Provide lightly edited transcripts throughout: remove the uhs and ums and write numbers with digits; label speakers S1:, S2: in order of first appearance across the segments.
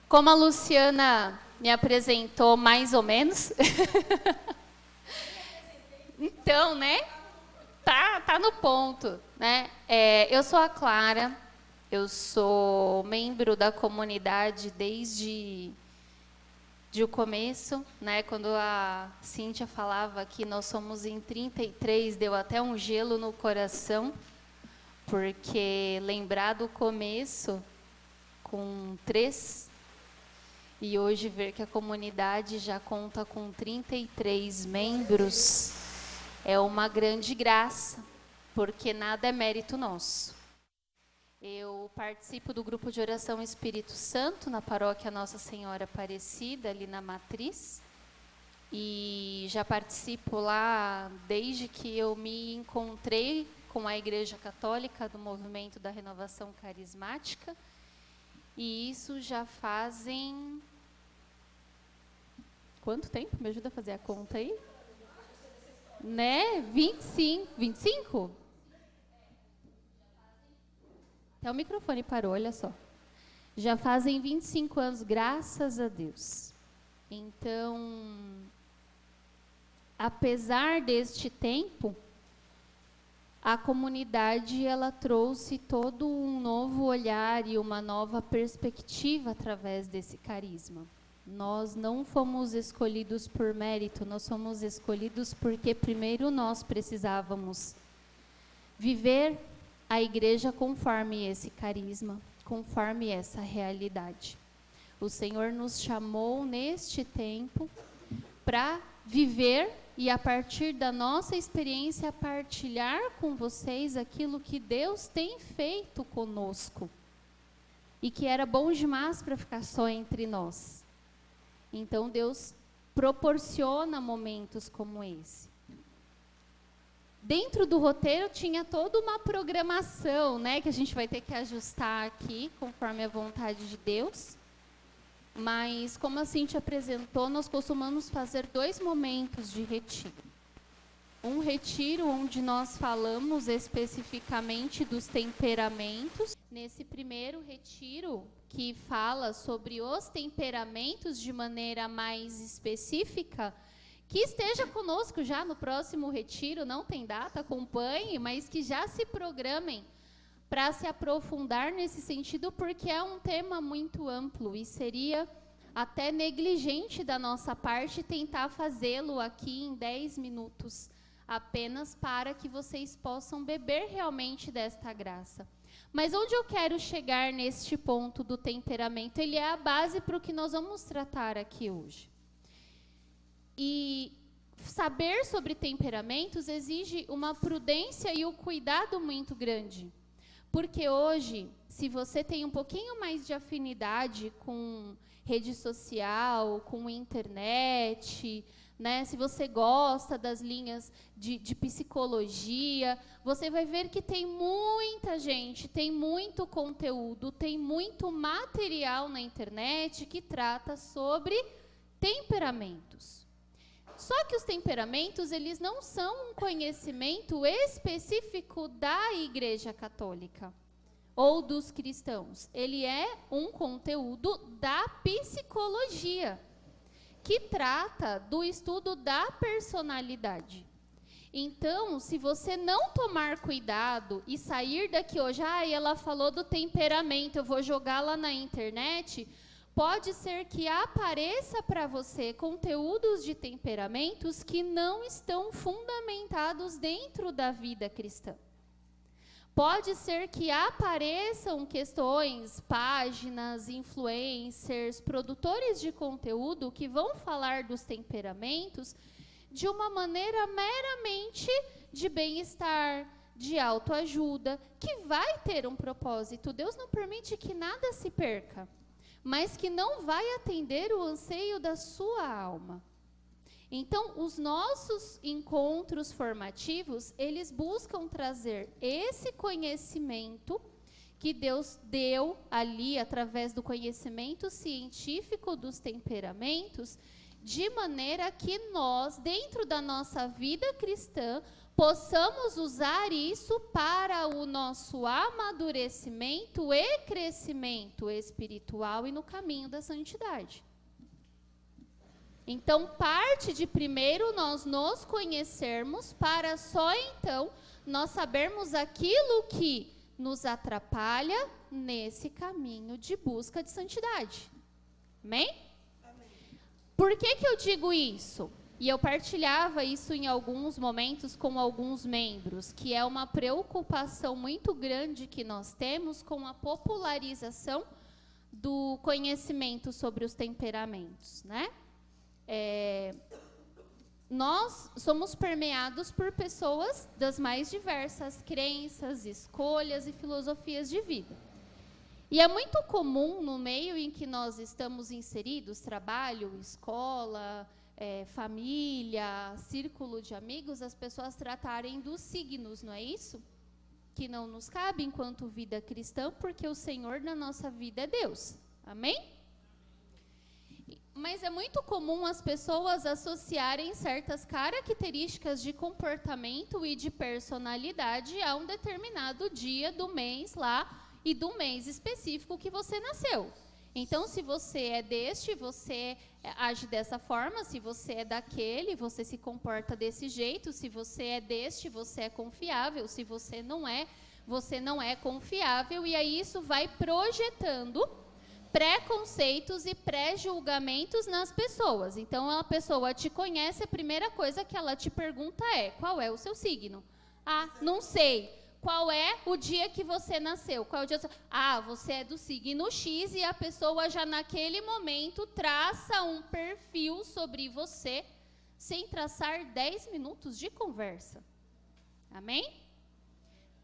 S1: Como a Luciana me apresentou mais ou menos, então, né? Tá no ponto, né? Eu sou a Clara, eu sou membro da comunidade desde o começo, né? Quando a Cíntia falava que nós somos em 33, deu até um gelo no coração, porque lembrar do começo com 3 e hoje ver que a comunidade já conta com 33 membros é uma grande graça, porque nada é mérito nosso. Eu participo do grupo de oração Espírito Santo na paróquia Nossa Senhora Aparecida, ali na Matriz, e já participo lá desde que eu me encontrei com a Igreja Católica do Movimento da Renovação Carismática, e isso já fazem... Quanto tempo? Me ajuda a fazer a conta aí? Né? 25? Até o microfone parou, olha só. Já fazem 25 anos, graças a Deus. Então, apesar deste tempo, a comunidade ela trouxe todo um novo olhar e uma nova perspectiva através desse carisma. Nós não fomos escolhidos por mérito, nós fomos escolhidos porque primeiro nós precisávamos viver a igreja conforme esse carisma, conforme essa realidade. O Senhor nos chamou neste tempo para viver e, a partir da nossa experiência, partilhar com vocês aquilo que Deus tem feito conosco e que era bom demais para ficar só entre nós. Então, Deus proporciona momentos como esse. Dentro do roteiro tinha toda uma programação, né, que a gente vai ter que ajustar aqui, conforme a vontade de Deus. Mas, como a Cíntia apresentou, nós costumamos fazer 2 momentos de retiro. Um retiro onde nós falamos especificamente dos temperamentos. Nesse primeiro retiro, que fala sobre os temperamentos de maneira mais específica, que esteja conosco já no próximo retiro, não tem data, acompanhe, mas que já se programem para se aprofundar nesse sentido, porque é um tema muito amplo e seria até negligente da nossa parte tentar fazê-lo aqui em 10 minutos, apenas para que vocês possam beber realmente desta graça. Mas onde eu quero chegar neste ponto do temperamento? Ele é a base para o que nós vamos tratar aqui hoje. E saber sobre temperamentos exige uma prudência e um cuidado muito grande. Porque hoje, se você tem um pouquinho mais de afinidade com rede social, com internet, né, se você gosta das linhas de psicologia, você vai ver que tem muita gente, tem muito conteúdo, tem muito material na internet que trata sobre temperamentos. Só que os temperamentos, eles não são um conhecimento específico da Igreja Católica ou dos cristãos. Ele é um conteúdo da psicologia, que trata do estudo da personalidade. Então, se você não tomar cuidado e sair daqui hoje, ela falou do temperamento, eu vou jogar lá na internet, pode ser que apareça para você conteúdos de temperamentos que não estão fundamentados dentro da vida cristã. Pode ser que apareçam questões, páginas, influencers, produtores de conteúdo que vão falar dos temperamentos de uma maneira meramente de bem-estar, de autoajuda, que vai ter um propósito. Deus não permite que nada se perca, mas que não vai atender o anseio da sua alma. Então, os nossos encontros formativos, eles buscam trazer esse conhecimento que Deus deu ali, através do conhecimento científico dos temperamentos, de maneira que nós, dentro da nossa vida cristã, possamos usar isso para o nosso amadurecimento e crescimento espiritual e no caminho da santidade. Então, parte de primeiro nós nos conhecermos para só então nós sabermos aquilo que nos atrapalha nesse caminho de busca de santidade. Amém? Amém. Por que eu digo isso? E eu partilhava isso em alguns momentos com alguns membros, que é uma preocupação muito grande que nós temos com a popularização do conhecimento sobre os temperamentos, né? Nós somos permeados por pessoas das mais diversas crenças, escolhas e filosofias de vida. E é muito comum no meio em que nós estamos inseridos, trabalho, escola, família, círculo de amigos, as pessoas tratarem dos signos, não é isso? Que não nos cabe enquanto vida cristã, porque o Senhor na nossa vida é Deus. Amém? Mas é muito comum as pessoas associarem certas características de comportamento e de personalidade a um determinado dia do mês lá e do mês específico que você nasceu. Então, se você é deste, você age dessa forma. Se você é daquele, você se comporta desse jeito. Se você é deste, você é confiável. Se você não é confiável. E aí isso vai projetando preconceitos e pré-julgamentos nas pessoas. Então, a pessoa te conhece, a primeira coisa que ela te pergunta é: qual é o seu signo? Ah, não sei. Qual é o dia que você nasceu? Qual é o dia? Ah, você é do signo X, e a pessoa já naquele momento traça um perfil sobre você, sem traçar 10 minutos de conversa. Amém?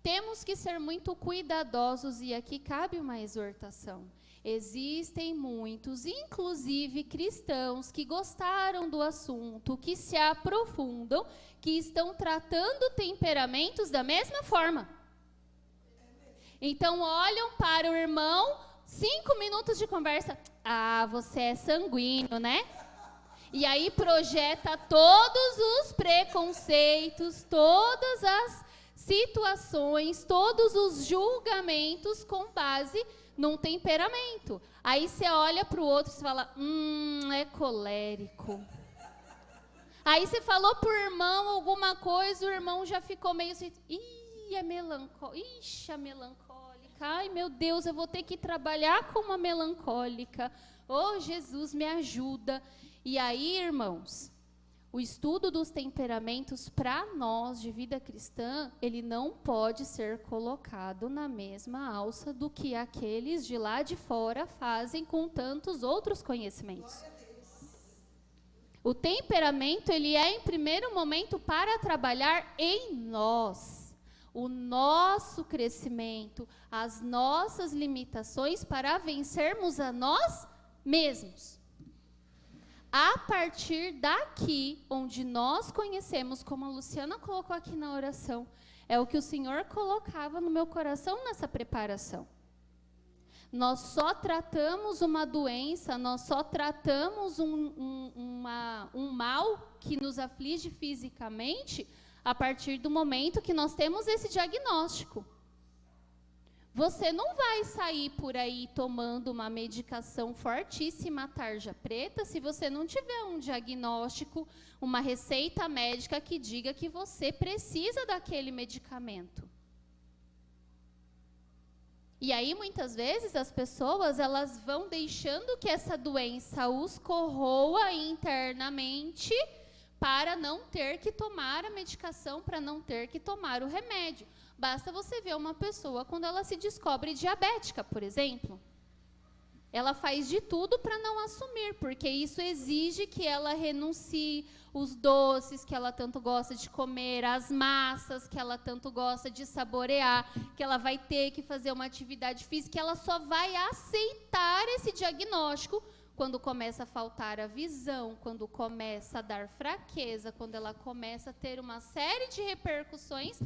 S1: Temos que ser muito cuidadosos, e aqui cabe uma exortação. Existem muitos, inclusive cristãos, que gostaram do assunto, que se aprofundam, que estão tratando temperamentos da mesma forma. Então, olham para o irmão, 5 minutos de conversa. Ah, você é sanguíneo, né? E aí projeta todos os preconceitos, todas as situações, todos os julgamentos com base num temperamento. Aí você olha para o outro e fala: é colérico. Aí você falou pro irmão alguma coisa, o irmão já ficou meio assim: é melancólica. Ixi, a melancólica. Ai, meu Deus, eu vou ter que trabalhar com uma melancólica. Oh, Jesus, me ajuda. E aí, irmãos, o estudo dos temperamentos, para nós de vida cristã, ele não pode ser colocado na mesma alça do que aqueles de lá de fora fazem com tantos outros conhecimentos. O temperamento, ele é, em primeiro momento, para trabalhar em nós, o nosso crescimento, as nossas limitações, para vencermos a nós mesmos. A partir daqui, onde nós conhecemos, como a Luciana colocou aqui na oração, é o que o Senhor colocava no meu coração nessa preparação. Nós só tratamos uma doença, nós só tratamos um mal que nos aflige fisicamente a partir do momento que nós temos esse diagnóstico. Você não vai sair por aí tomando uma medicação fortíssima, tarja preta, se você não tiver um diagnóstico, uma receita médica que diga que você precisa daquele medicamento. E aí, muitas vezes, as pessoas, elas vão deixando que essa doença os corroa internamente para não ter que tomar a medicação, para não ter que tomar o remédio. Basta você ver uma pessoa quando ela se descobre diabética, por exemplo. Ela faz de tudo para não assumir, porque isso exige que ela renuncie os doces que ela tanto gosta de comer, as massas que ela tanto gosta de saborear, que ela vai ter que fazer uma atividade física, ela só vai aceitar esse diagnóstico quando começa a faltar a visão, quando começa a dar fraqueza, quando ela começa a ter uma série de repercussões,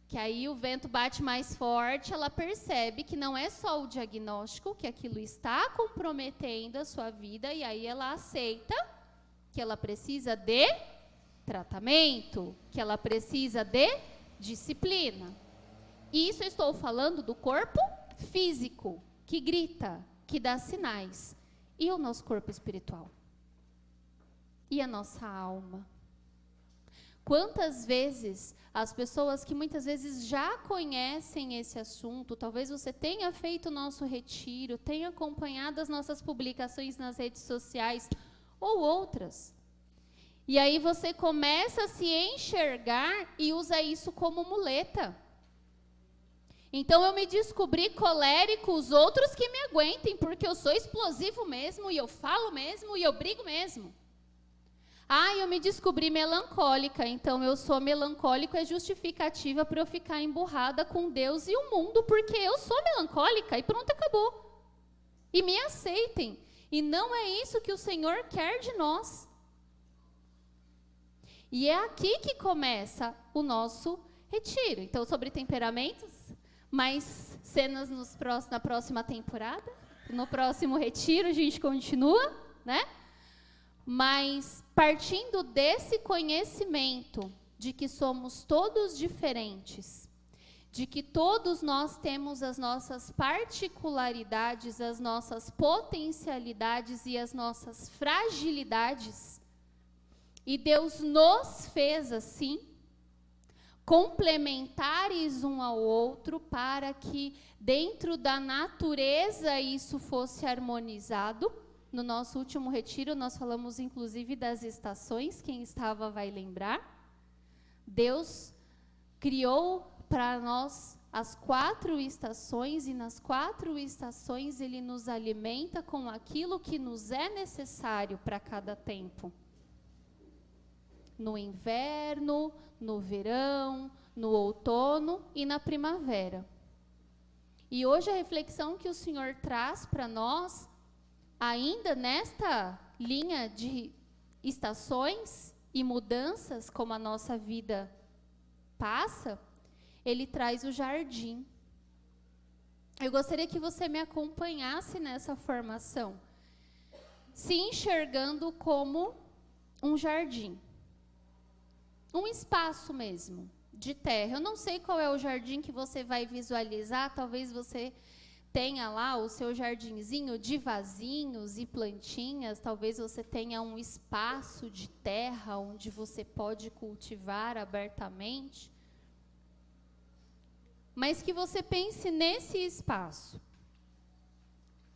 S1: que aí o vento bate mais forte, ela percebe que não é só o diagnóstico, que aquilo está comprometendo a sua vida, e aí ela aceita que ela precisa de tratamento, que ela precisa de disciplina. Isso eu estou falando do corpo físico, que grita, que dá sinais. E o nosso corpo espiritual? E a nossa alma? Quantas vezes as pessoas que muitas vezes já conhecem esse assunto, talvez você tenha feito o nosso retiro, tenha acompanhado as nossas publicações nas redes sociais ou outras. E aí você começa a se enxergar e usa isso como muleta. Então eu me descobri colérico, os outros que me aguentem, porque eu sou explosivo mesmo, e eu falo mesmo, e eu brigo mesmo. Eu me descobri melancólica, então eu sou melancólico, é justificativa para eu ficar emburrada com Deus e o mundo, porque eu sou melancólica e pronto, acabou. E me aceitem. E não é isso que o Senhor quer de nós. E é aqui que começa o nosso retiro. Então, sobre temperamentos, mais cenas na próxima temporada. No próximo retiro a gente continua, né? Mas partindo desse conhecimento de que somos todos diferentes, de que todos nós temos as nossas particularidades, as nossas potencialidades e as nossas fragilidades, e Deus nos fez assim, complementares um ao outro, para que dentro da natureza isso fosse harmonizado. No nosso último retiro, nós falamos inclusive das estações, quem estava vai lembrar. Deus criou para nós as 4 estações, e nas 4 estações Ele nos alimenta com aquilo que nos é necessário para cada tempo. No inverno, no verão, no outono e na primavera. E hoje a reflexão que o Senhor traz para nós, ainda nesta linha de estações e mudanças, como a nossa vida passa, Ele traz o jardim. Eu gostaria que você me acompanhasse nessa formação, se enxergando como um jardim. Um espaço mesmo, de terra. Eu não sei qual é o jardim que você vai visualizar, talvez você tenha lá o seu jardinzinho de vasinhos e plantinhas, talvez você tenha um espaço de terra onde você pode cultivar abertamente. Mas que você pense nesse espaço.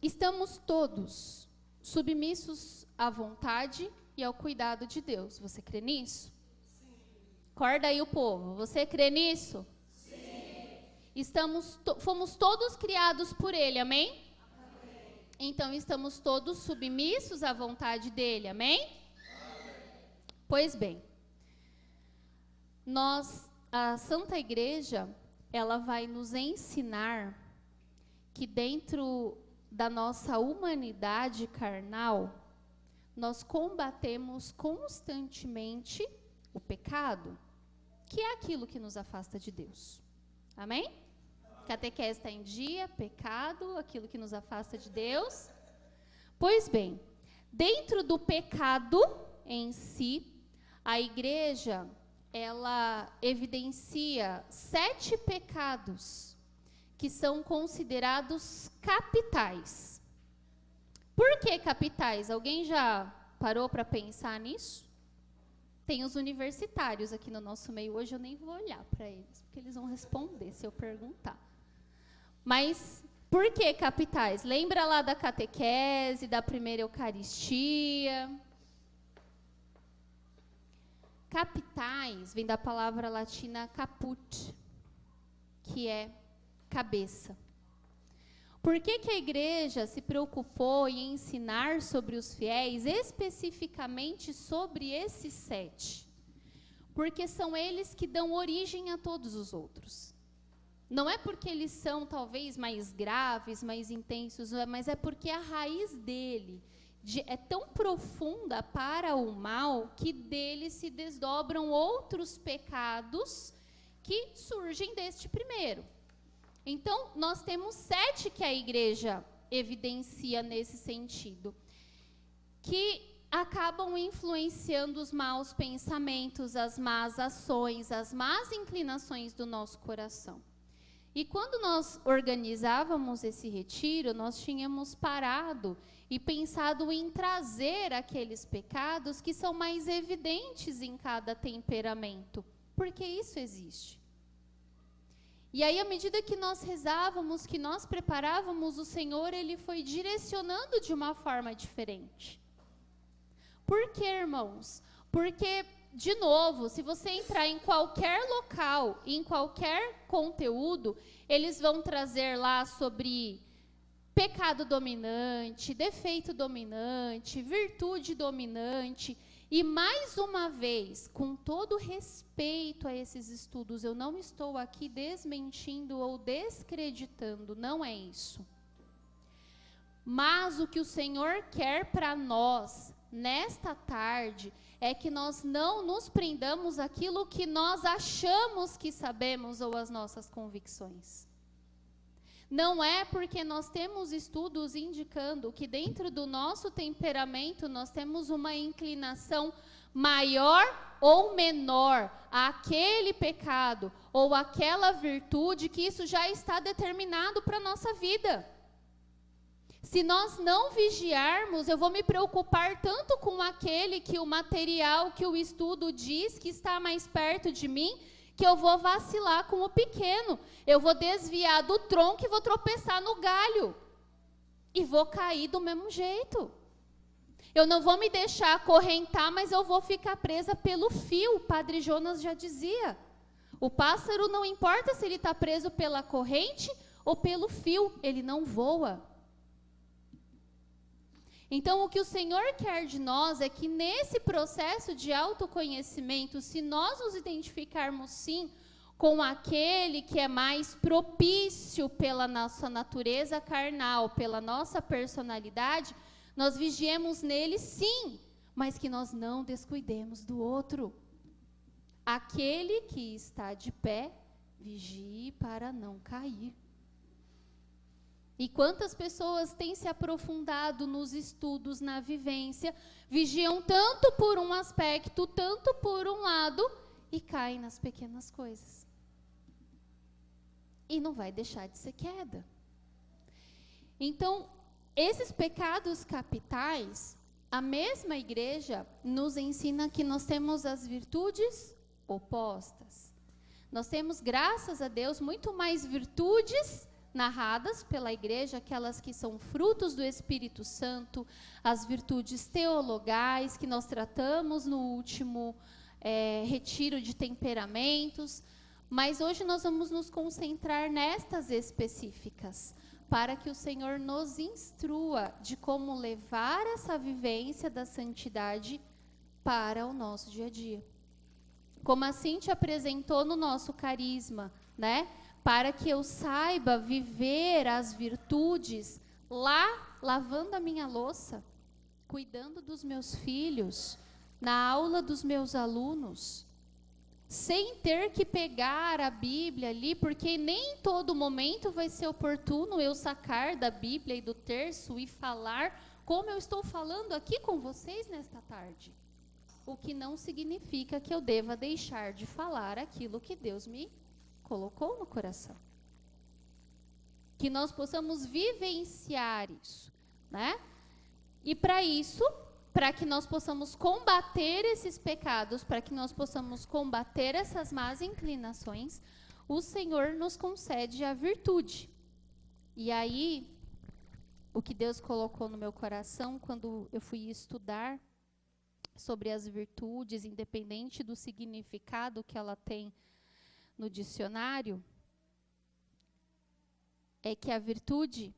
S1: Estamos todos submissos à vontade e ao cuidado de Deus. Você crê nisso? Acorda aí o povo, você crê nisso? Sim. Fomos todos criados por Ele, amém? Amém? Então estamos todos submissos à vontade dEle, amém? Amém? Pois bem, a Santa Igreja, ela vai nos ensinar que dentro da nossa humanidade carnal, nós combatemos constantemente o pecado, que é aquilo que nos afasta de Deus. Amém? Catequese está em dia, pecado, aquilo que nos afasta de Deus. Pois bem, dentro do pecado em si, a igreja, ela evidencia 7 pecados que são considerados capitais. Por que capitais? Alguém já parou para pensar nisso? Tem os universitários aqui no nosso meio. Hoje eu nem vou olhar para eles, porque eles vão responder se eu perguntar. Mas por que capitais? Lembra lá da catequese, da primeira Eucaristia? Capitais vem da palavra latina caput, que é cabeça. Por que a igreja se preocupou em ensinar sobre os fiéis, especificamente sobre esses 7? Porque são eles que dão origem a todos os outros. Não é porque eles são talvez mais graves, mais intensos, mas é porque a raiz dele é tão profunda para o mal que dele se desdobram outros pecados que surgem deste primeiro. Então, nós temos 7 que a igreja evidencia nesse sentido. Que acabam influenciando os maus pensamentos, as más ações, as más inclinações do nosso coração. E quando nós organizávamos esse retiro, nós tínhamos parado e pensado em trazer aqueles pecados que são mais evidentes em cada temperamento, porque isso existe. E aí, à medida que nós rezávamos, que nós preparávamos, o Senhor, Ele foi direcionando de uma forma diferente. Por quê, irmãos? Porque, de novo, se você entrar em qualquer local, em qualquer conteúdo, eles vão trazer lá sobre pecado dominante, defeito dominante, virtude dominante. E, mais uma vez, com todo respeito a esses estudos, eu não estou aqui desmentindo ou descreditando, não é isso. Mas o que o Senhor quer para nós, nesta tarde, é que nós não nos prendamos àquilo que nós achamos que sabemos ou às nossas convicções. Não é porque nós temos estudos indicando que dentro do nosso temperamento nós temos uma inclinação maior ou menor àquele pecado ou àquela virtude, que isso já está determinado para a nossa vida. Se nós não vigiarmos, eu vou me preocupar tanto com aquele que o material, que o estudo diz que está mais perto de mim, que eu vou vacilar com o pequeno. Eu vou desviar do tronco e vou tropeçar no galho. E vou cair do mesmo jeito. Eu não vou me deixar acorrentar, mas eu vou ficar presa pelo fio. O Padre Jonas já dizia. O pássaro, não importa se ele está preso pela corrente ou pelo fio, ele não voa. Então, o que o Senhor quer de nós é que nesse processo de autoconhecimento, se nós nos identificarmos sim com aquele que é mais propício pela nossa natureza carnal, pela nossa personalidade, nós vigiemos nele sim, mas que nós não descuidemos do outro. Aquele que está de pé, vigie para não cair. E quantas pessoas têm se aprofundado nos estudos, na vivência, vigiam tanto por um aspecto, tanto por um lado, e caem nas pequenas coisas. E não vai deixar de ser queda. Então, esses pecados capitais, a mesma igreja nos ensina que nós temos as virtudes opostas. Nós temos, graças a Deus, muito mais virtudes narradas pela igreja, aquelas que são frutos do Espírito Santo, as virtudes teologais que nós tratamos no último retiro de temperamentos, mas hoje nós vamos nos concentrar nestas específicas, para que o Senhor nos instrua de como levar essa vivência da santidade para o nosso dia a dia. Como a Cíntia apresentou no nosso carisma, né? Para que eu saiba viver as virtudes lá, lavando a minha louça, cuidando dos meus filhos, na aula dos meus alunos, sem ter que pegar a Bíblia ali, porque nem em todo momento vai ser oportuno eu sacar da Bíblia e do terço e falar como eu estou falando aqui com vocês nesta tarde. O que não significa que eu deva deixar de falar aquilo que Deus me colocou no coração. Que nós possamos vivenciar isso, né? E para isso, para que nós possamos combater esses pecados, para que nós possamos combater essas más inclinações, o Senhor nos concede a virtude. E aí, o que Deus colocou no meu coração quando eu fui estudar sobre as virtudes, independente do significado que ela tem no dicionário, é que a virtude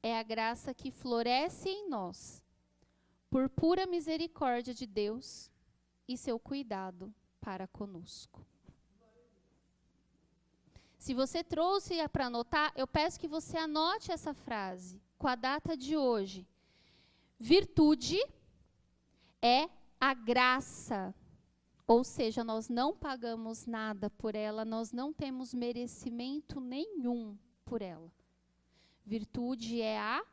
S1: é a graça que floresce em nós, por pura misericórdia de Deus e seu cuidado para conosco. Se você trouxe para anotar, eu peço que você anote essa frase com a data de hoje. Virtude é a graça. Ou seja, nós não pagamos nada por ela, nós não temos merecimento nenhum por ela. Virtude é a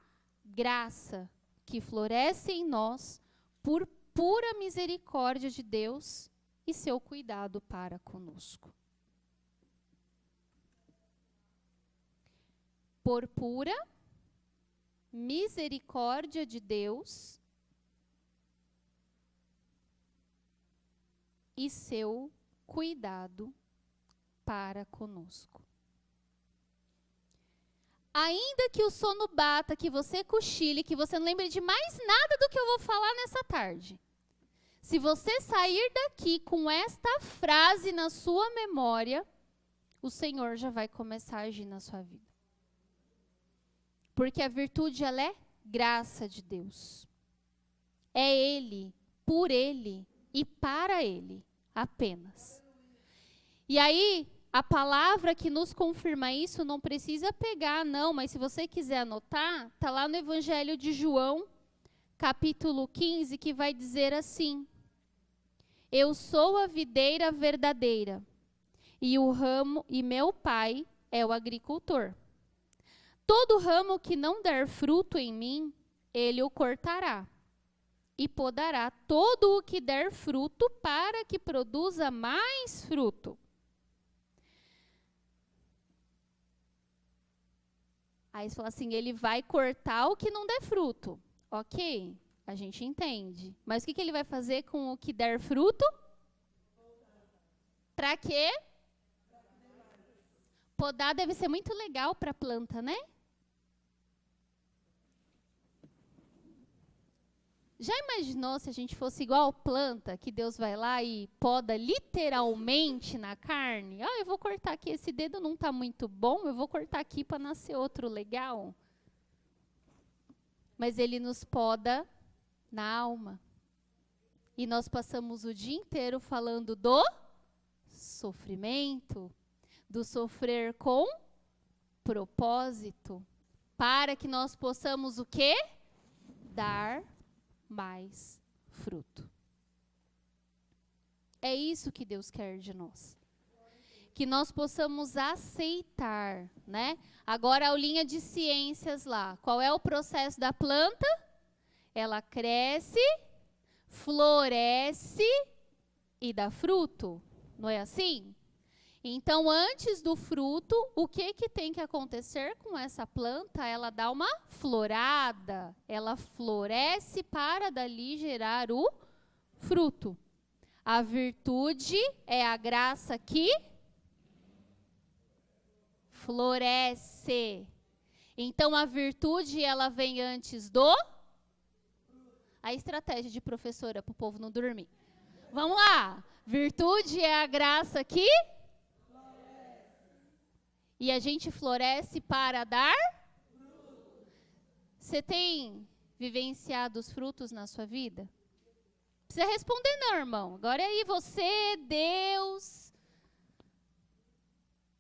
S1: graça que floresce em nós por pura misericórdia de Deus e seu cuidado para conosco. Por pura misericórdia de Deus e seu cuidado para conosco. Ainda que o sono bata, que você cochile, que você não lembre de mais nada do que eu vou falar nessa tarde. Se você sair daqui com esta frase na sua memória, o Senhor já vai começar a agir na sua vida. Porque a virtude, ela é graça de Deus. É Ele, por Ele e para Ele, apenas. E aí, a palavra que nos confirma isso não precisa pegar, não, mas se você quiser anotar, está lá no Evangelho de João, capítulo 15, que vai dizer assim: eu sou a videira verdadeira, e meu pai é o agricultor. Todo ramo que não der fruto em mim, ele o cortará, e podará todo o que der fruto para que produza mais fruto. Aí você fala assim, ele vai cortar o que não der fruto. Ok, a gente entende. Mas o que ele vai fazer com o que der fruto? Para quê? Podar deve ser muito legal para a planta, né? Já imaginou se a gente fosse igual planta, que Deus vai lá e poda literalmente na carne? Eu vou cortar aqui, esse dedo não está muito bom, eu vou cortar aqui para nascer outro legal. Mas Ele nos poda na alma. E nós passamos o dia inteiro falando do sofrimento, do sofrer com propósito, para que nós possamos o quê? Dar mais fruto. É isso que Deus quer de nós. Que nós possamos aceitar, né? Agora a aulinha de ciências lá. Qual é o processo da planta? Ela cresce, floresce e dá fruto. Não é assim? Então, antes do fruto, o que tem que acontecer com essa planta? Ela dá uma florada, ela floresce para dali gerar o fruto. A virtude é a graça que floresce. Então, a virtude, ela vem antes do... A estratégia de professora para o povo não dormir. Vamos lá. Virtude é a graça que... E a gente floresce para dar? Você tem vivenciado os frutos na sua vida? Não precisa responder não, irmão. Agora é aí você, Deus.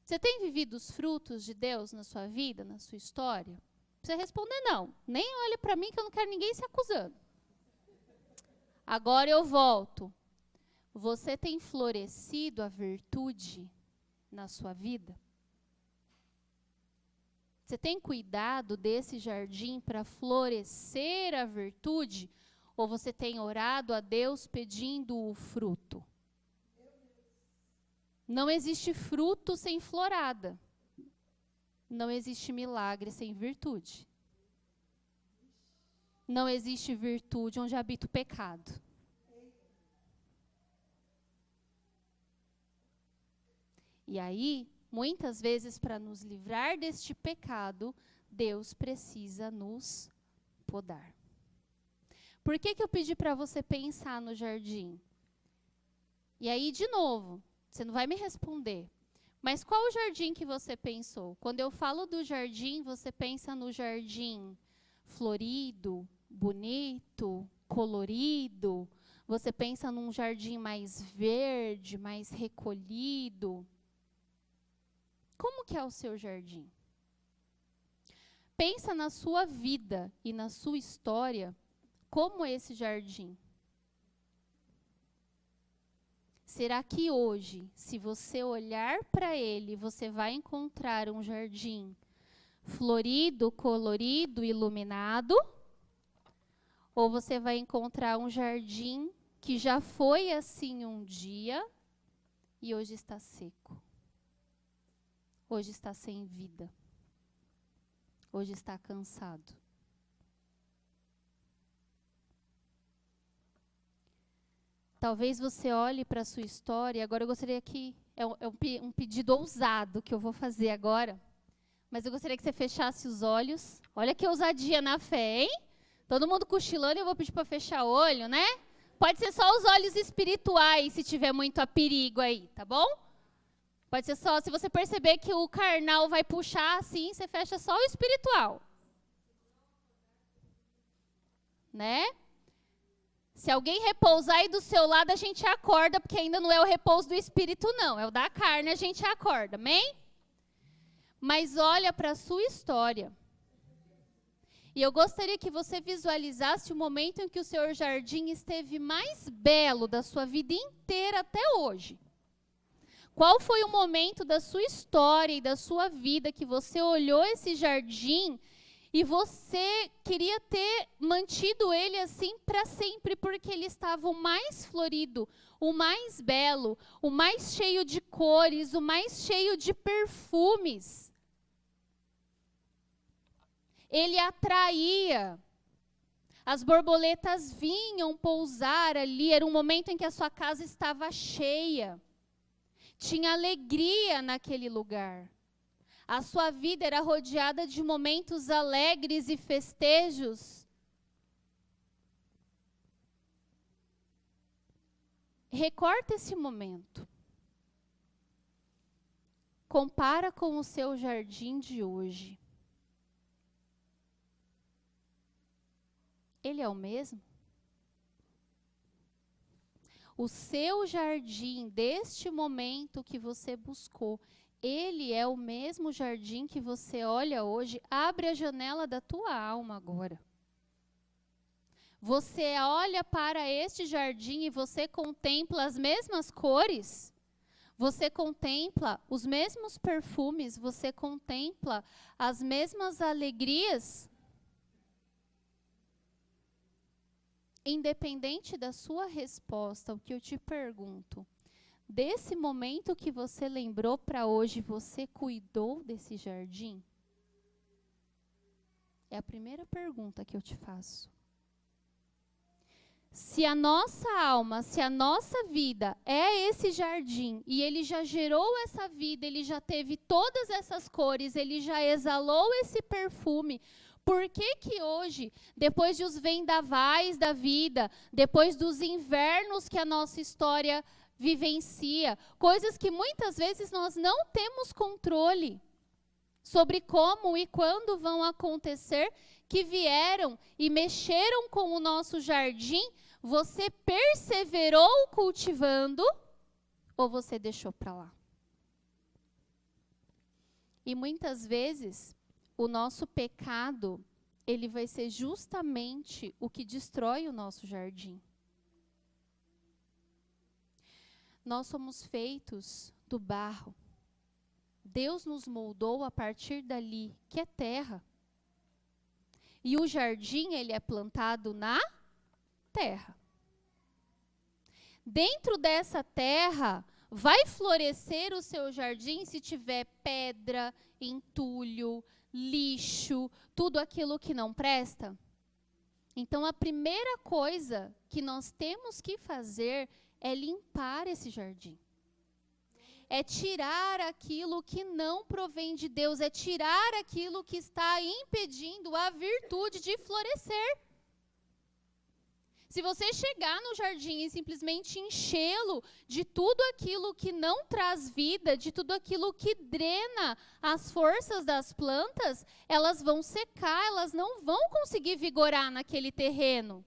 S1: Você tem vivido os frutos de Deus na sua vida, na sua história? Não precisa responder não. Nem olhe para mim que eu não quero ninguém se acusando. Agora eu volto. Você tem florescido a virtude na sua vida? Você tem cuidado desse jardim para florescer a virtude? Ou você tem orado a Deus pedindo o fruto? Não existe fruto sem florada. Não existe milagre sem virtude. Não existe virtude onde habita o pecado. E aí... Muitas vezes, para nos livrar deste pecado, Deus precisa nos podar. Por que eu pedi para você pensar no jardim? E aí, de novo, você não vai me responder. Mas qual o jardim que você pensou? Quando eu falo do jardim, você pensa no jardim florido, bonito, colorido? Você pensa num jardim mais verde, mais recolhido? Como que é o seu jardim? Pensa na sua vida e na sua história como esse jardim. Será que hoje, se você olhar para ele, você vai encontrar um jardim florido, colorido, iluminado? ou você vai encontrar um jardim que já foi assim um dia e hoje está seco. Hoje está sem vida. Hoje está cansado. Talvez você olhe para a sua história. Agora eu gostaria que... um pedido ousado que eu vou fazer agora. Mas eu gostaria que você fechasse os olhos. Olha que ousadia na fé, hein? Todo mundo cochilando e eu vou pedir para fechar o olho, né? Pode ser só os olhos espirituais, se tiver muito a perigo aí, tá bom? Pode ser só, se você perceber que o carnal vai puxar assim, você fecha só o espiritual. Né? Se alguém repousar aí do seu lado, a gente acorda, porque ainda não é o repouso do espírito, não. É o da carne, a gente acorda, amém? Mas olha para a sua história. E eu gostaria que você visualizasse o momento em que o seu jardim esteve mais belo da sua vida inteira até hoje. Qual foi o momento da sua história e da sua vida que você olhou esse jardim e você queria ter mantido ele assim para sempre, porque ele estava o mais florido, o mais belo, o mais cheio de cores, o mais cheio de perfumes. Ele atraía. As borboletas vinham pousar ali, era um momento em que a sua casa estava cheia. Tinha alegria naquele lugar. A sua vida era rodeada de momentos alegres e festejos. Recorta esse momento. Compara com o seu jardim de hoje. Ele é o mesmo? O seu jardim, deste momento que você buscou, ele é o mesmo jardim que você olha hoje? Abre a janela da tua alma agora. Você olha para este jardim e você contempla as mesmas cores? Você contempla os mesmos perfumes? Você contempla as mesmas alegrias? Independente da sua resposta, o que eu te pergunto, desse momento que você lembrou para hoje, você cuidou desse jardim? É a primeira pergunta que eu te faço. Se a nossa alma, se a nossa vida é esse jardim, e ele já gerou essa vida, ele já teve todas essas cores, ele já exalou esse perfume, por que que hoje, depois dos vendavais da vida, depois dos invernos que a nossa história vivencia, coisas que muitas vezes nós não temos controle sobre como e quando vão acontecer, que vieram e mexeram com o nosso jardim, você perseverou cultivando ou você deixou para lá? E muitas vezes o nosso pecado, ele vai ser justamente o que destrói o nosso jardim. Nós somos feitos do barro. Deus nos moldou a partir dali, que é terra. E o jardim, ele é plantado na terra. Dentro dessa terra, vai florescer o seu jardim se tiver pedra, entulho, lixo, tudo aquilo que não presta? Então, a primeira coisa que nós temos que fazer é limpar esse jardim. É tirar aquilo que não provém de Deus, é tirar aquilo que está impedindo a virtude de florescer. Se você chegar no jardim e simplesmente enchê-lo de tudo aquilo que não traz vida, de tudo aquilo que drena as forças das plantas, elas vão secar, elas não vão conseguir vigorar naquele terreno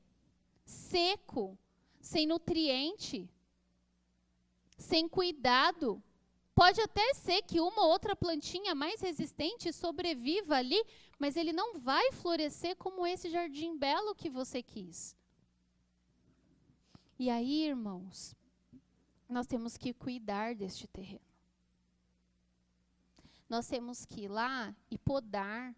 S1: seco, sem nutriente, sem cuidado. Pode até ser que uma ou outra plantinha mais resistente sobreviva ali, mas ele não vai florescer como esse jardim belo que você quis. E aí, irmãos, nós temos que cuidar deste terreno. Nós temos que ir lá e podar.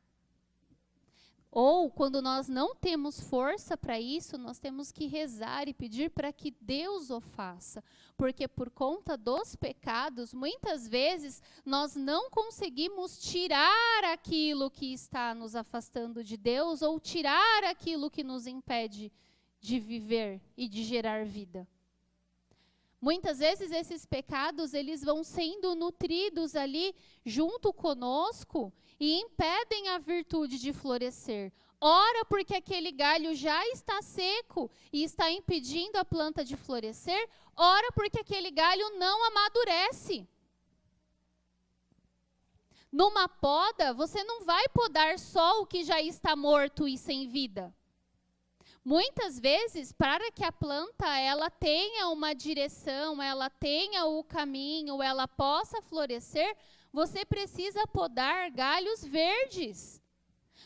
S1: Ou, quando nós não temos força para isso, nós temos que rezar e pedir para que Deus o faça. Porque por conta dos pecados, muitas vezes, nós não conseguimos tirar aquilo que está nos afastando de Deus ou tirar aquilo que nos impede de viver e de gerar vida. Muitas vezes esses pecados, eles vão sendo nutridos ali junto conosco e impedem a virtude de florescer. Ora, porque aquele galho já está seco e está impedindo a planta de florescer, ora, porque aquele galho não amadurece. Numa poda, você não vai podar só o que já está morto e sem vida. Muitas vezes, para que a planta ela tenha uma direção, ela tenha o caminho, ela possa florescer, você precisa podar galhos verdes.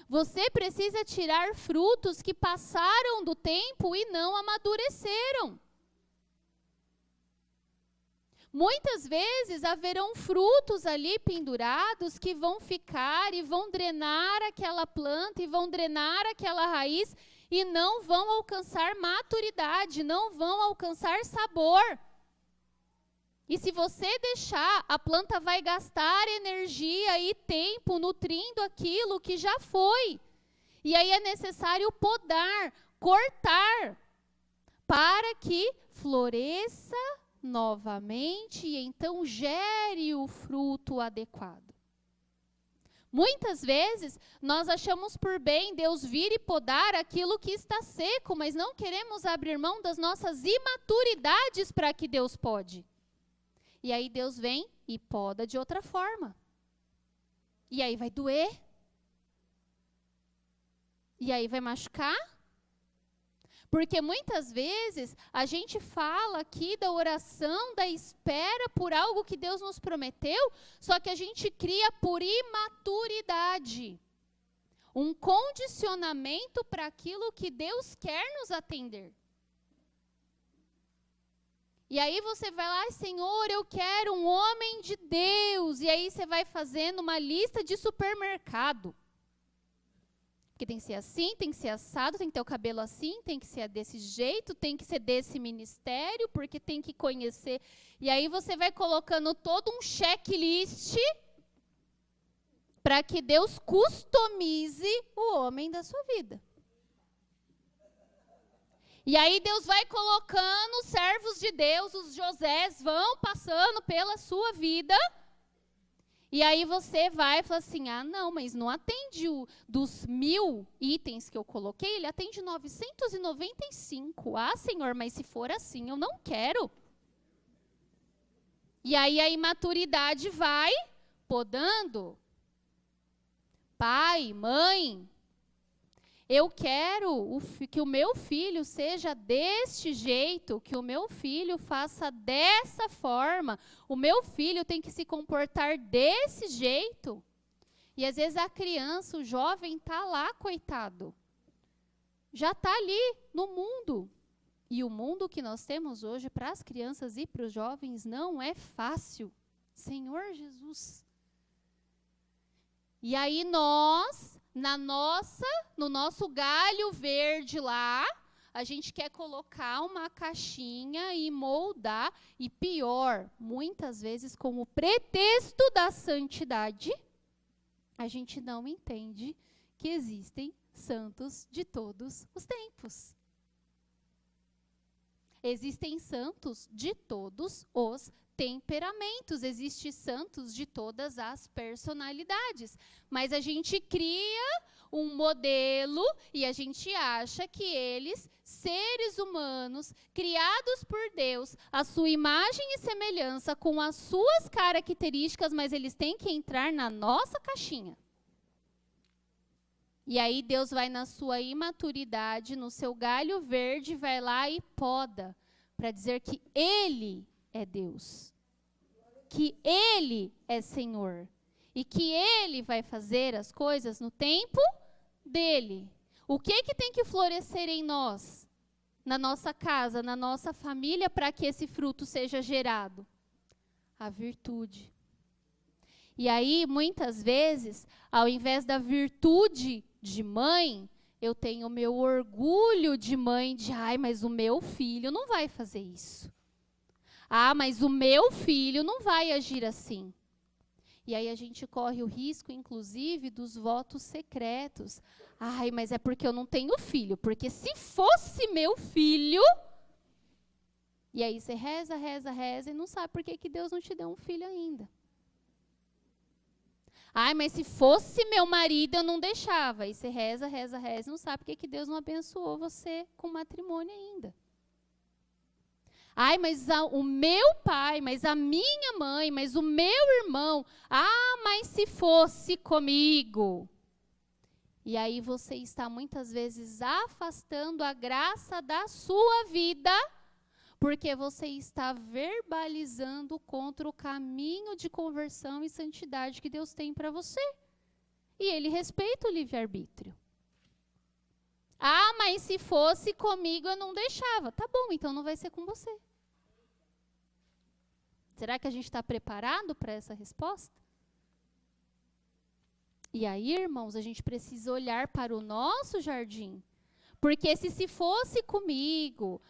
S1: Você precisa tirar frutos que passaram do tempo e não amadureceram. Muitas vezes haverão frutos ali pendurados que vão ficar e vão drenar aquela planta e vão drenar aquela raiz e não vão alcançar maturidade, não vão alcançar sabor. E se você deixar, a planta vai gastar energia e tempo nutrindo aquilo que já foi. E aí é necessário podar, cortar, para que floresça novamente e então gere o fruto adequado. Muitas vezes, nós achamos por bem Deus vir e podar aquilo que está seco, mas não queremos abrir mão das nossas imaturidades para que Deus pode. E aí Deus vem e poda de outra forma. E aí vai doer. E aí vai machucar. Porque muitas vezes a gente fala aqui da oração, da espera por algo que Deus nos prometeu, só que a gente cria por imaturidade um condicionamento para aquilo que Deus quer nos atender. E aí você vai lá, Senhor, eu quero um homem de Deus. E aí você vai fazendo uma lista de supermercado. Porque tem que ser assim, tem que ser assado, tem que ter o cabelo assim, tem que ser desse jeito, tem que ser desse ministério, porque tem que conhecer. E aí você vai colocando todo um checklist para que Deus customize o homem da sua vida. E aí Deus vai colocando os servos de Deus, os Josés, vão passando pela sua vida. E aí você vai e fala assim, ah não, mas não atende dos 1000 itens que eu coloquei, ele atende 995. Ah, Senhor, mas se for assim, eu não quero. E aí a imaturidade vai podando. Pai, mãe, eu quero que o meu filho seja deste jeito, que o meu filho faça dessa forma. O meu filho tem que se comportar desse jeito. E às vezes a criança, o jovem, está lá, coitado. Já está ali no mundo. E o mundo que nós temos hoje para as crianças e para os jovens não é fácil. Senhor Jesus. E aí nós... no nosso galho verde lá, a gente quer colocar uma caixinha e moldar, e pior, muitas vezes como pretexto da santidade, a gente não entende que existem santos de todos os tempos. Existem santos de todos os temperamentos, existem santos de todas as personalidades, mas a gente cria um modelo e a gente acha que eles, seres humanos, criados por Deus, a sua imagem e semelhança, com as suas características, mas eles têm que entrar na nossa caixinha. E aí Deus vai na sua imaturidade, no seu galho verde, vai lá e poda, para dizer que Ele é Deus, que Ele é Senhor e que Ele vai fazer as coisas no tempo dEle. O que tem que florescer em nós, na nossa casa, na nossa família, para que esse fruto seja gerado? A virtude. E aí, muitas vezes, ao invés da virtude de mãe, eu tenho o meu orgulho de mãe de, mas o meu filho não vai fazer isso. Mas o meu filho não vai agir assim. E aí a gente corre o risco, inclusive, dos votos secretos. Mas é porque eu não tenho filho, porque se fosse meu filho... E aí você reza, reza, reza e não sabe por que Deus não te deu um filho ainda. Mas se fosse meu marido, eu não deixava. E você reza, reza, reza e não sabe por que Deus não abençoou você com matrimônio ainda. Mas o meu pai, mas a minha mãe, mas o meu irmão. Mas se fosse comigo. E aí você está muitas vezes afastando a graça da sua vida, porque você está verbalizando contra o caminho de conversão e santidade que Deus tem para você. E Ele respeita o livre-arbítrio. Mas se fosse comigo eu não deixava. Tá bom, então não vai ser com você. Será que a gente está preparado para essa resposta? E aí, irmãos, a gente precisa olhar para o nosso jardim. Porque se fosse comigo,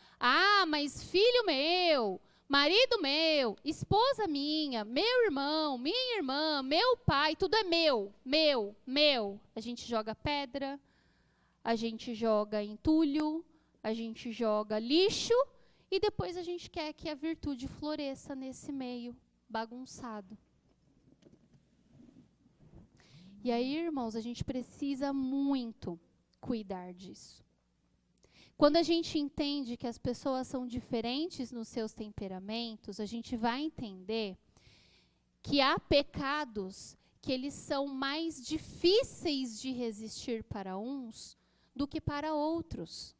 S1: mas filho meu, marido meu, esposa minha, meu irmão, minha irmã, meu pai, tudo é meu, meu, meu. A gente joga pedra, a gente joga entulho, a gente joga lixo e depois a gente quer que a virtude floresça nesse meio bagunçado. E aí, irmãos, a gente precisa muito cuidar disso. Quando a gente entende que as pessoas são diferentes nos seus temperamentos, a gente vai entender que há pecados que eles são mais difíceis de resistir para uns do que para outros.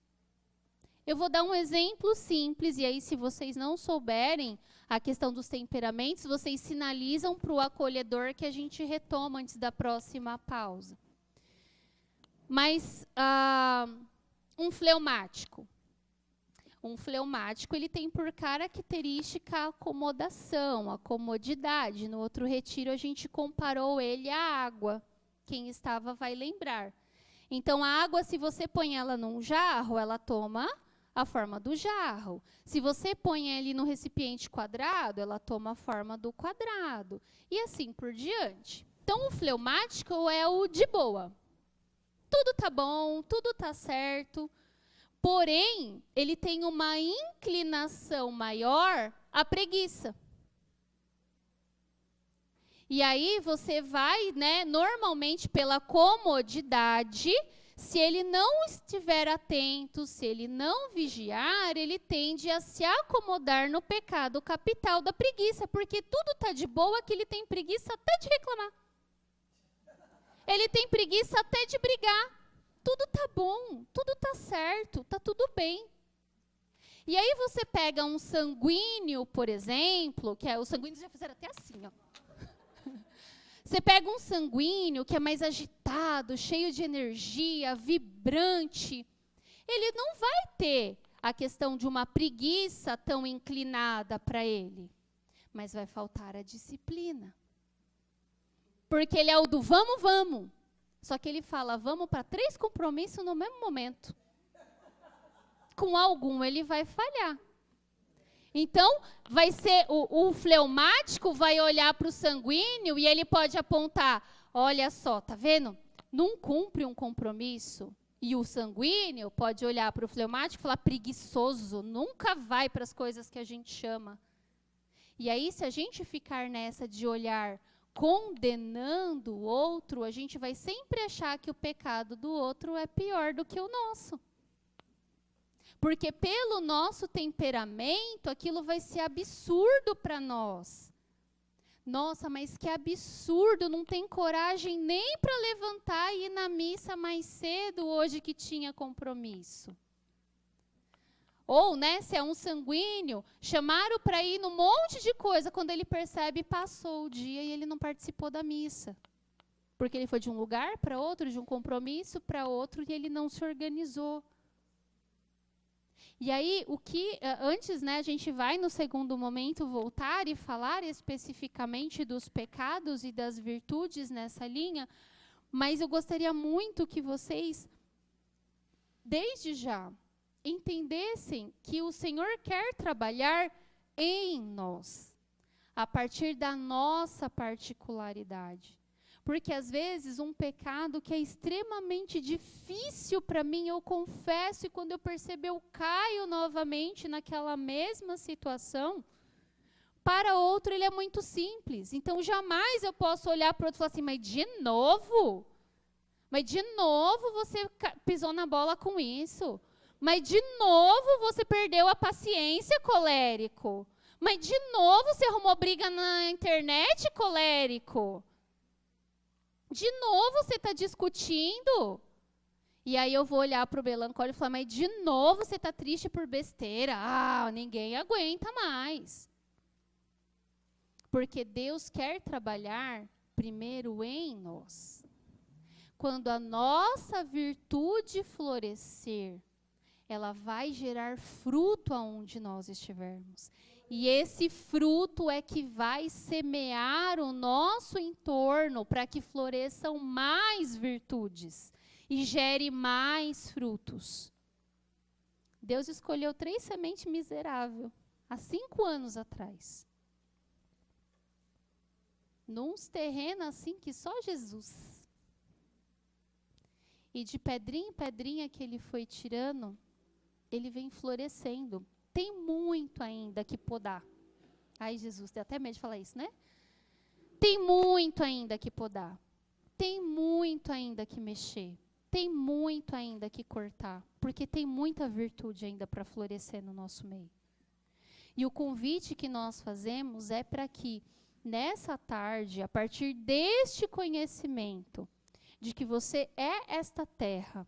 S1: Eu vou dar um exemplo simples, e aí se vocês não souberem a questão dos temperamentos, vocês sinalizam para o acolhedor que a gente retoma antes da próxima pausa. Mas um fleumático. Um fleumático, ele tem por característica a acomodação, a comodidade. No outro retiro, a gente comparou ele à água. Quem estava vai lembrar. Então, a água, se você põe ela num jarro, ela toma a forma do jarro. Se você põe ele no recipiente quadrado, ela toma a forma do quadrado. E assim por diante. Então, o fleumático é o de boa. Tudo tá bom, tudo tá certo. Porém, ele tem uma inclinação maior à preguiça. E aí você vai, normalmente pela comodidade, se ele não estiver atento, se ele não vigiar, ele tende a se acomodar no pecado capital da preguiça, porque tudo está de boa que ele tem preguiça até de reclamar. Ele tem preguiça até de brigar. Tudo está bom, tudo está certo, está tudo bem. E aí você pega um sanguíneo, por exemplo, que os sanguíneos já fizeram até assim, ó. Você pega um sanguíneo que é mais agitado, cheio de energia, vibrante. Ele não vai ter a questão de uma preguiça tão inclinada para ele. Mas vai faltar a disciplina. Porque ele é o do vamos, vamos. Só que ele fala, vamos para 3 compromissos no mesmo momento. Com algum ele vai falhar. Então, vai ser o fleumático vai olhar para o sanguíneo e ele pode apontar, olha só, tá vendo? Não cumpre um compromisso. E o sanguíneo pode olhar para o fleumático e falar, preguiçoso, nunca vai para as coisas que a gente chama. E aí, se a gente ficar nessa de olhar condenando o outro, a gente vai sempre achar que o pecado do outro é pior do que o nosso. Porque pelo nosso temperamento, aquilo vai ser absurdo para nós. Nossa, mas que absurdo, não tem coragem nem para levantar e ir na missa mais cedo hoje que tinha compromisso. Ou, se é um sanguíneo, chamaram para ir num monte de coisa, quando ele percebe, passou o dia e ele não participou da missa. Porque ele foi de um lugar para outro, de um compromisso para outro, e ele não se organizou. E aí, antes, a gente vai no segundo momento voltar e falar especificamente dos pecados e das virtudes nessa linha, Mas eu gostaria muito que vocês, desde já, entendessem que o Senhor quer trabalhar em nós, a partir da nossa particularidade. Porque, às vezes, um pecado que é extremamente difícil para mim, eu confesso, e quando eu percebo, eu caio novamente naquela mesma situação. Para outro, ele é muito simples. Então, jamais eu posso olhar para o outro e falar assim, mas de novo? Mas de novo você pisou na bola com isso? Mas de novo você perdeu a paciência, colérico? Mas de novo você arrumou briga na internet, colérico? De novo você está discutindo? E aí eu vou olhar para o melancólico e falar, mas de novo você está triste por besteira? Ah, ninguém aguenta mais. Porque Deus quer trabalhar primeiro em nós. Quando a nossa virtude florescer, ela vai gerar fruto aonde nós estivermos. E esse fruto é que vai semear o nosso entorno para que floresçam mais virtudes e gere mais frutos. Deus escolheu 3 sementes miseráveis há 5 anos atrás. Nos terrenos assim que só Jesus. E de pedrinha em pedrinha que ele foi tirando, ele vem florescendo. Tem muito ainda que podar. Ai, Jesus, tem até medo de falar isso, né? Tem muito ainda que podar. Tem muito ainda que mexer. Tem muito ainda que cortar. Porque tem muita virtude ainda para florescer no nosso meio. E o convite que nós fazemos é para que, nessa tarde, a partir deste conhecimento, de que você é esta terra,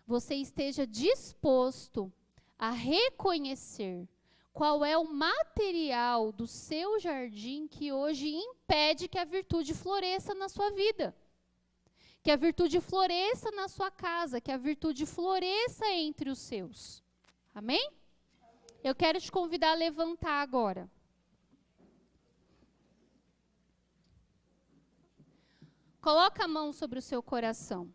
S1: você esteja disposto a reconhecer qual é o material do seu jardim que hoje impede que a virtude floresça na sua vida. Que a virtude floresça na sua casa, que a virtude floresça entre os seus. Amém? Eu quero te convidar a levantar agora. Coloca a mão sobre o seu coração.